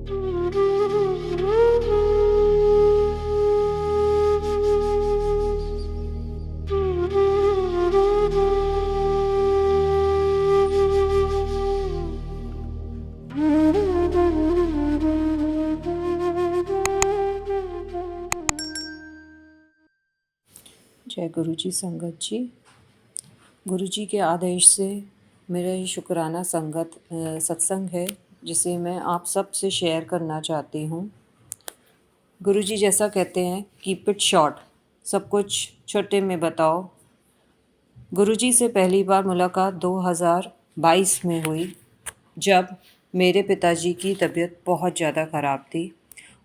जय गुरु जी संगत जी। गुरु जी के आदेश से मेरा ये शुक्राना सत्संग है, जिसे मैं आप सब से शेयर करना चाहती हूँ। गुरु जी जैसा कहते हैं, कीप इट शॉर्ट, सब कुछ छोटे में बताओ। गुरु जी से पहली बार मुलाकात 2022 में हुई, जब मेरे पिताजी की तबीयत बहुत ज़्यादा ख़राब थी।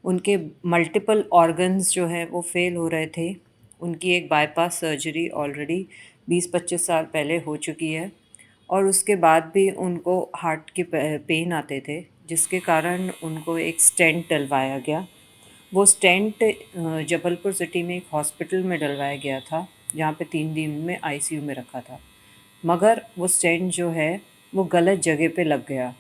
उनके मल्टीपल ऑर्गन्स जो हैं वो फेल हो रहे थे। उनकी एक बाईपास सर्जरी ऑलरेडी 20-25 साल पहले हो चुकी है, और उसके बाद भी उनको हार्ट के पेन आते थे, जिसके कारण उनको एक स्टेंट डलवाया गया। वो स्टेंट जबलपुर सिटी में एक हॉस्पिटल में डलवाया गया था, जहाँ पे 3 दिन में आईसीयू में रखा था। मगर वो स्टेंट जो है वो गलत जगह पे लग गया।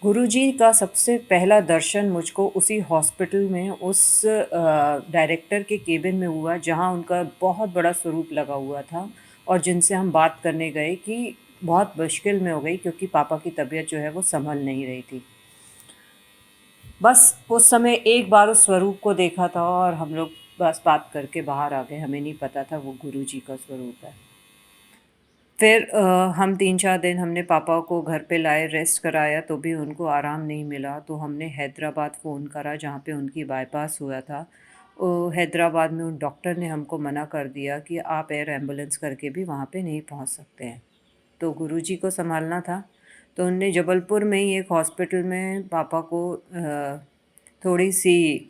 गुरुजी का सबसे पहला दर्शन मुझको उसी हॉस्पिटल में उस डायरेक्टर के केबिन में हुआ, जहाँ उनका बहुत बड़ा स्वरूप लगा हुआ था, और जिनसे हम बात करने गए कि बहुत मुश्किल में हो गई, क्योंकि पापा की तबीयत जो है वो संभल नहीं रही थी। बस उस समय एक बार उस स्वरूप को देखा था और हम लोग बस बात करके बाहर आ गए। हमें नहीं पता था वो गुरुजी का स्वरूप है। फिर हम 3-4 दिन हमने पापा को घर पे लाए, रेस्ट कराया, तो भी उनको आराम नहीं मिला। तो हमने हैदराबाद फ़ोन करा, जहाँ पे उनकी बाईपास हुआ था। हैदराबाद में उन डॉक्टर ने हमको मना कर दिया कि आप एयर एम्बुलेंस करके भी वहाँ पे नहीं पहुँच सकते हैं। तो गुरुजी को सँभालना था, तो उनने जबलपुर में ही एक हॉस्पिटल में पापा को थोड़ी-सी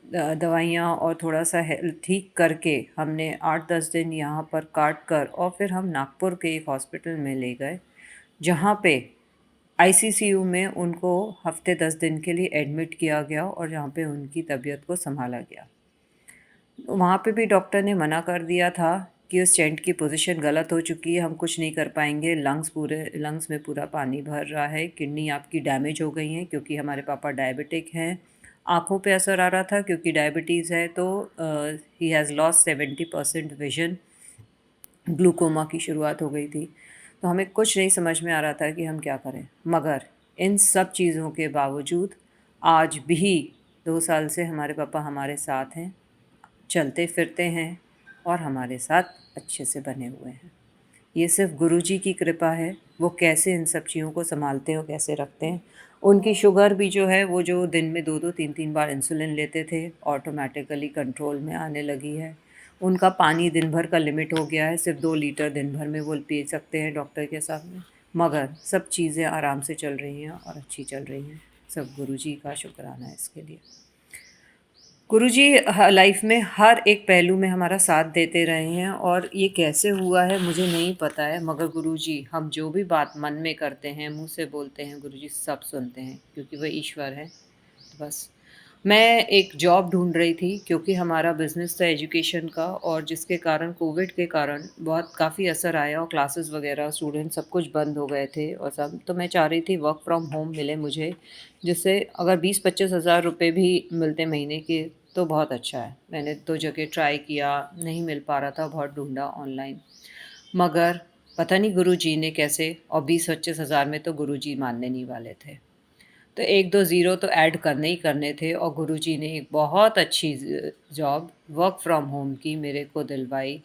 दवाइयाँ और थोड़ा-सा हेल्थ ठीक करके हमने 8-10 दिन यहाँ पर काट कर, और फिर हम नागपुर के एक हॉस्पिटल में ले गए, जहाँ पे आईसीसीयू में उनको हफ़्ते 10 दिन के लिए एडमिट किया गया, और जहाँ पे उनकी तबीयत को सँभाला गया। वहाँ पे भी डॉक्टर ने मना कर दिया था कि उस स्टेंट की पोजीशन गलत हो चुकी है, हम कुछ नहीं कर पाएँगे, लंग्स में पूरा पानी भर रहा है, किडनी आपकी डैमेज हो गई हैं, क्योंकि हमारे पापा डायबिटिक हैं। आँखों पे असर आ रहा था, क्योंकि डायबिटीज़ है, तो he has lost 70% vision. Glaucoma की शुरुआत हो गई थी। तो हमें कुछ नहीं समझ में आ रहा था कि हम क्या करें। मगर इन सब चीज़ों के बावजूद आज भी 2 साल से हमारे पापा हमारे साथ हैं, चलते-फिरते हैं, और हमारे साथ अच्छे से बने हुए हैं। ये सिर्फ़ गुरुजी की कृपा है। वो कैसे इन सब चीज़ों को सँभालते हैं और कैसे रखते हैं। उनकी शुगर भी जो है, वो जो दिन में 2-2 3-3 बार इंसुलिन लेते थे, ऑटोमैटिकली कंट्रोल में आने लगी है। उनका पानी दिन भर का लिमिट हो गया है, सिर्फ़ 2 लीटर दिन भर में वो पी सकते हैं डॉक्टर के सामने। मगर सब चीज़ें आराम से चल रही हैं और अच्छी चल रही हैं। सब गुरुजी का शुक्राना है इसके लिए। गुरुजी लाइफ में हर एक पहलू में हमारा साथ देते रहे हैं, और ये कैसे हुआ है मुझे नहीं पता है, मगर गुरुजी हम जो भी बात मन में करते हैं, मुंह से बोलते हैं, गुरुजी सब सुनते हैं, क्योंकि वह ईश्वर है। तो बस मैं एक जॉब ढूंढ रही थी, क्योंकि हमारा बिज़नेस था एजुकेशन का, और जिसके कारण कोविड के कारण बहुत काफ़ी असर आया, और क्लासेस वगैरह स्टूडेंट सब कुछ बंद हो गए थे और सब। तो मैं चाह रही थी वर्क फ्रॉम होम मिले मुझे, जिससे अगर 20-25 हज़ार रुपये भी मिलते महीने के, तो बहुत अच्छा है। मैंने 2 जगह ट्राई किया, नहीं मिल पा रहा था, बहुत ढूंढा ऑनलाइन। मगर पता नहीं गुरुजी ने कैसे, और 20-25 हज़ार में तो गुरुजी मानने नहीं वाले थे। तो 1-2 ज़ीरो तो ऐड करने ही करने थे, और गुरुजी ने एक बहुत अच्छी जॉब वर्क फ्रॉम होम की मेरे को दिलवाई।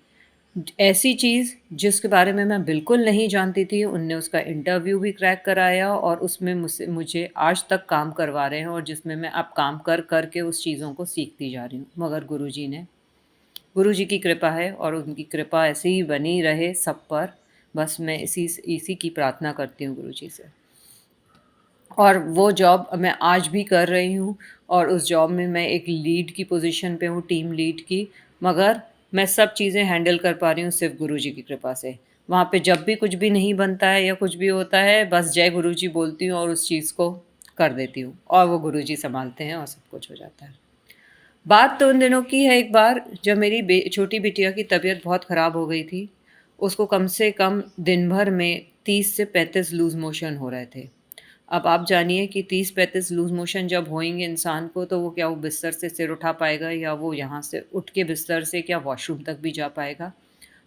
ऐसी चीज़ जिसके बारे में मैं बिल्कुल नहीं जानती थी, उनने उसका इंटरव्यू भी क्रैक कराया, और उसमें मुझे आज तक काम करवा रहे हैं, और जिसमें मैं अब काम कर के उस चीज़ों को सीखती जा रही हूँ। मगर गुरुजी की कृपा है, और उनकी कृपा ऐसे ही बनी रहे सब पर। बस मैं इसी की प्रार्थना करती हूँ गुरुजी से। और वो जॉब मैं आज भी कर रही हूँ, और उस जॉब में मैं एक लीड की पोज़ीशन पे हूँ, टीम लीड की। मगर मैं सब चीज़ें हैंडल कर पा रही हूँ सिर्फ़ गुरुजी की कृपा से। वहाँ पे जब भी कुछ भी नहीं बनता है या कुछ भी होता है, बस जय गुरुजी बोलती हूँ और उस चीज़ को कर देती हूँ, और वो गुरुजी सँभालते हैं और सब कुछ हो जाता है। बात तो उन दिनों की है, एक बार जब मेरी छोटी बिटिया की तबीयत बहुत ख़राब हो गई थी। उसको कम से कम दिन भर में 30 से 35 लूज़ मोशन हो रहे थे। अब आप जानिए कि 30-35 लूज़ मोशन जब होएँगे इंसान को, तो वो क्या वो बिस्तर से सिर उठा पाएगा, या वो यहाँ से उठ के बिस्तर से क्या वॉशरूम तक भी जा पाएगा?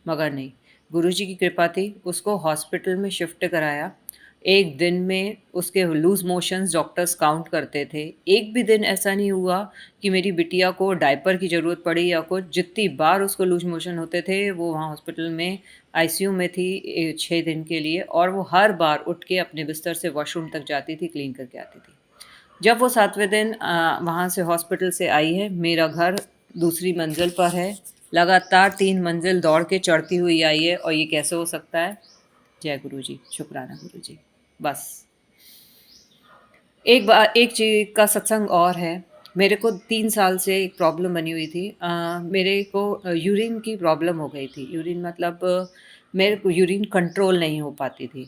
मगर नहीं, गुरुजी की कृपा थी, उसको हॉस्पिटल में शिफ्ट कराया। 1 दिन में उसके लूज़ मोशंस डॉक्टर्स काउंट करते थे। एक भी दिन ऐसा नहीं हुआ कि मेरी बिटिया को डायपर की ज़रूरत पड़ी या कुछ। जितनी बार उसको लूज़ मोशन होते थे, वो वहाँ हॉस्पिटल में आईसीयू में थी 6 दिन के लिए, और वो हर बार उठ के अपने बिस्तर से वॉशरूम तक जाती थी, क्लीन करके आती थी। जब वो 7वें दिन वहाँ से हॉस्पिटल से आई है, मेरा घर दूसरी मंज़िल पर है, लगातार 3 मंज़िल दौड़ के चढ़ती हुई आई है, और ये कैसे हो सकता है? जय गुरुजी, शुक्राना गुरुजी। बस। एक चीज़ का सत्संग और है, मेरे को 3 साल से एक प्रॉब्लम बनी हुई थी। मेरे को यूरिन की प्रॉब्लम हो गई थी। यूरिन मतलब मेरे को यूरिन कंट्रोल नहीं हो पाती थी।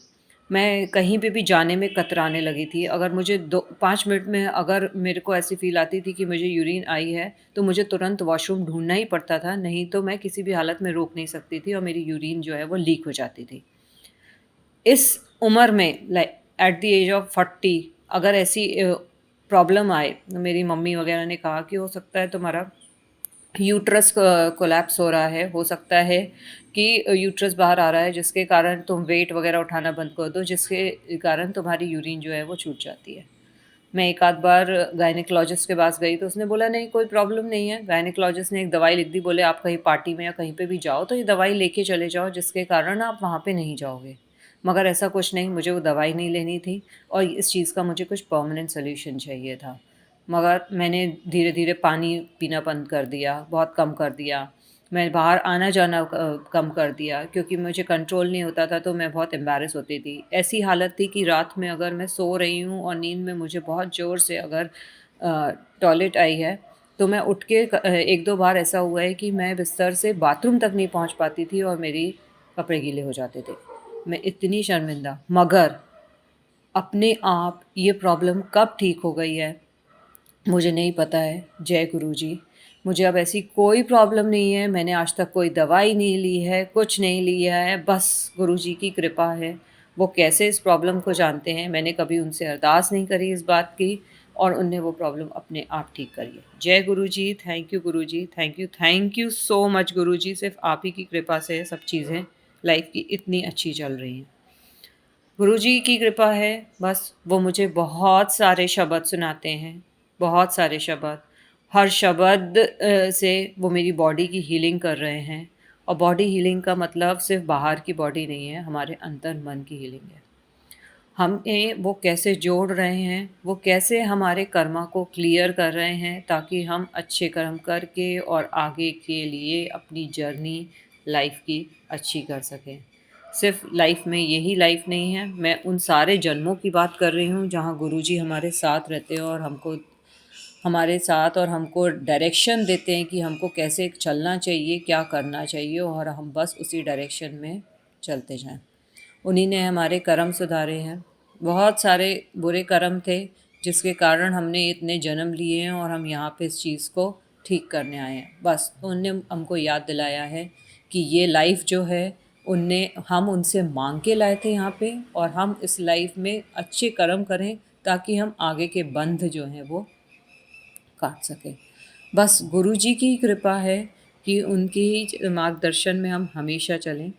मैं कहीं पे भी जाने में कतराने लगी थी। अगर मुझे 2 5 मिनट में अगर मेरे को ऐसी फ़ील आती थी कि मुझे यूरिन आई है, तो मुझे तुरंत वॉशरूम ढूँढना ही पड़ता था, नहीं तो मैं किसी भी हालत में रोक नहीं सकती थी, और मेरी यूरिन जो है वो लीक हो जाती थी। इस उम्र में like at the age of 40 अगर ऐसी प्रॉब्लम आए, मेरी मम्मी वगैरह ने कहा कि हो सकता है तुम्हारा यूट्रस कोलैप्स हो रहा है, हो सकता है कि यूट्रस बाहर आ रहा है, जिसके कारण तुम वेट वगैरह उठाना बंद कर दो, जिसके कारण तुम्हारी यूरिन जो है वो छूट जाती है। मैं एक आध बार गायनेकोलॉजिस्ट के पास गई, तो उसने बोला नहीं कोई प्रॉब्लम नहीं है। गायनेकोलॉजिस्ट ने एक दवाई लिख दी, बोले आप कहीं पार्टी में या कहीं पे भी जाओ तो ये दवाई लेके चले जाओ, जिसके कारण आप वहाँ पे नहीं जाओगे। मगर ऐसा कुछ नहीं, मुझे वो दवाई नहीं लेनी थी, और इस चीज़ का मुझे कुछ परमानेंट सॉल्यूशन चाहिए था। मगर मैंने धीरे-धीरे पानी पीना बंद कर दिया, बहुत कम कर दिया। मैं बाहर आना-जाना कम कर दिया, क्योंकि मुझे कंट्रोल नहीं होता था, तो मैं बहुत एम्बैरेस होती थी। ऐसी हालत थी कि रात में अगर मैं सो रही हूँ और नींद में मुझे बहुत ज़ोर से अगर टॉयलेट आई है, तो मैं उठ के 1-2 बार ऐसा हुआ है कि मैं बिस्तर से बाथरूम तक नहीं पहुँच पाती थी, और मेरी कपड़े गीले हो जाते थे। मैं इतनी शर्मिंदा, मगर अपने आप ये प्रॉब्लम कब ठीक हो गई है, मुझे नहीं पता है। जय गुरुजी। मुझे अब ऐसी कोई प्रॉब्लम नहीं है, मैंने आज तक कोई दवाई नहीं ली है, कुछ नहीं लिया है, बस गुरुजी की कृपा है। वो कैसे इस प्रॉब्लम को जानते हैं, मैंने कभी उनसे अरदास नहीं करी इस बात की, और उनने वो प्रॉब्लम अपने आप ठीक करी है। जय Guruji, thank you Guruji, thank you so much Guruji, सिर्फ़ आप ही की कृपा से सब चीज़ें लाइफ़ की इतनी अच्छी चल रही हैं। गुरुजी की कृपा है, बस वो मुझे बहुत सारे शब्द सुनाते हैं, बहुत सारे शब्द। हर शब्द से वो मेरी बॉडी की हीलिंग कर रहे हैं, और बॉडी हीलिंग का मतलब सिर्फ़ बाहर की बॉडी नहीं है, हमारे अंतर मन की हीलिंग है। हमें वो कैसे जोड़ रहे हैं, वो कैसे हमारे कर्मा को क्लियर कर रहे हैं, ताकि हम अच्छे कर्म करके और आगे के लिए अपनी जर्नी लाइफ़ की अच्छी कर सकें। सिर्फ़ लाइफ़ में यही लाइफ़ नहीं है, मैं उन सारे जन्मों की बात कर रही हूँ जहाँ गुरुजी हमारे साथ रहते हैं, और हमको डायरेक्शन देते हैं कि हमको कैसे चलना चाहिए, क्या करना चाहिए, और हम बस उसी डायरेक्शन में चलते जाएँ। उन्हीं ने हमारे कर्म सुधारे हैं। बहुत सारे बुरे कर्म थे, जिसके कारण हमने इतने जन्म लिए हैं, और हम यहाँ पे इस चीज़ को ठीक करने आए हैं। बस उनने हमको याद दिलाया है कि ये लाइफ़ जो है, उनने हम उनसे माँग के लाए थे यहाँ पे, और हम इस लाइफ़ में अच्छे कर्म करें, ताकि हम आगे के बंध जो हैं वो काट सकें। बस गुरुजी की कृपा है कि उनकी ही मार्गदर्शन में हम हमेशा चलें।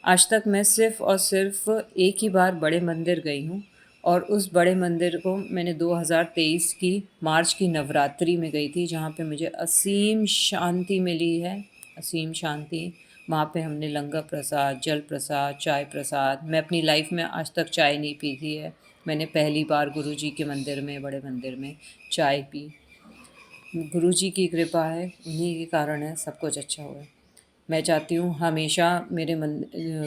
आज तक मैं सिर्फ़ और सिर्फ़ एक ही बार बड़े मंदिर गई हूँ, और उस बड़े मंदिर को मैंने 2023 की मार्च की नवरात्रि में गई थी, जहाँ पे मुझे असीम शांति मिली है, असीम शांति। वहाँ पे हमने लंगर प्रसाद, जल प्रसाद, चाय प्रसाद, मैं अपनी लाइफ़ में आज तक चाय नहीं पी थी है। मैंने पहली बार गुरुजी के मंदिर में, बड़े मंदिर में चाय पी। गुरुजी की कृपा है, उन्हीं के कारण है सब कुछ अच्छा हुआ है। मैं चाहती हूँ हमेशा मेरे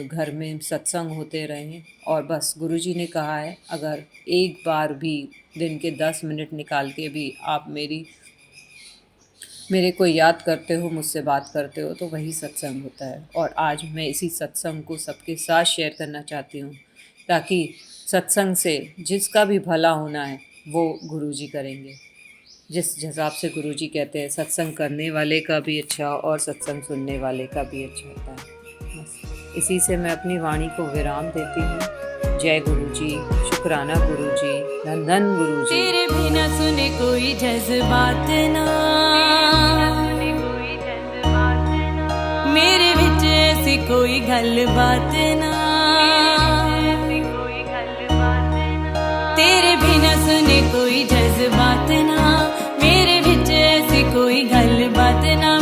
घर में सत्संग होते रहें, और बस गुरुजी ने कहा है, अगर एक बार भी दिन के 10 मिनट निकाल के भी आप मेरे को याद करते हो, मुझसे बात करते हो, तो वही सत्संग होता है। और आज मैं इसी सत्संग को सबके साथ शेयर करना चाहती हूँ, ताकि सत्संग से जिसका भी भला होना है वो गुरुजी करेंगे। जिस हिसाब से गुरुजी कहते हैं, सत्संग करने वाले का भी अच्छा और सत्संग सुनने वाले का भी अच्छा होता है। बस इसी से मैं अपनी वाणी को विराम देती हूँ। जय गुरुजी। शुक्र। शुक्राना गुरुजी, धन धन गुरुजी। तेरे बिना सुने कोई जज्बात ना, मेरे विच ऐसी कोई गल बात ना, तेरे बिना सुने कोई जज्बात ना, मेरे विच ऐसी कोई गल बात ना।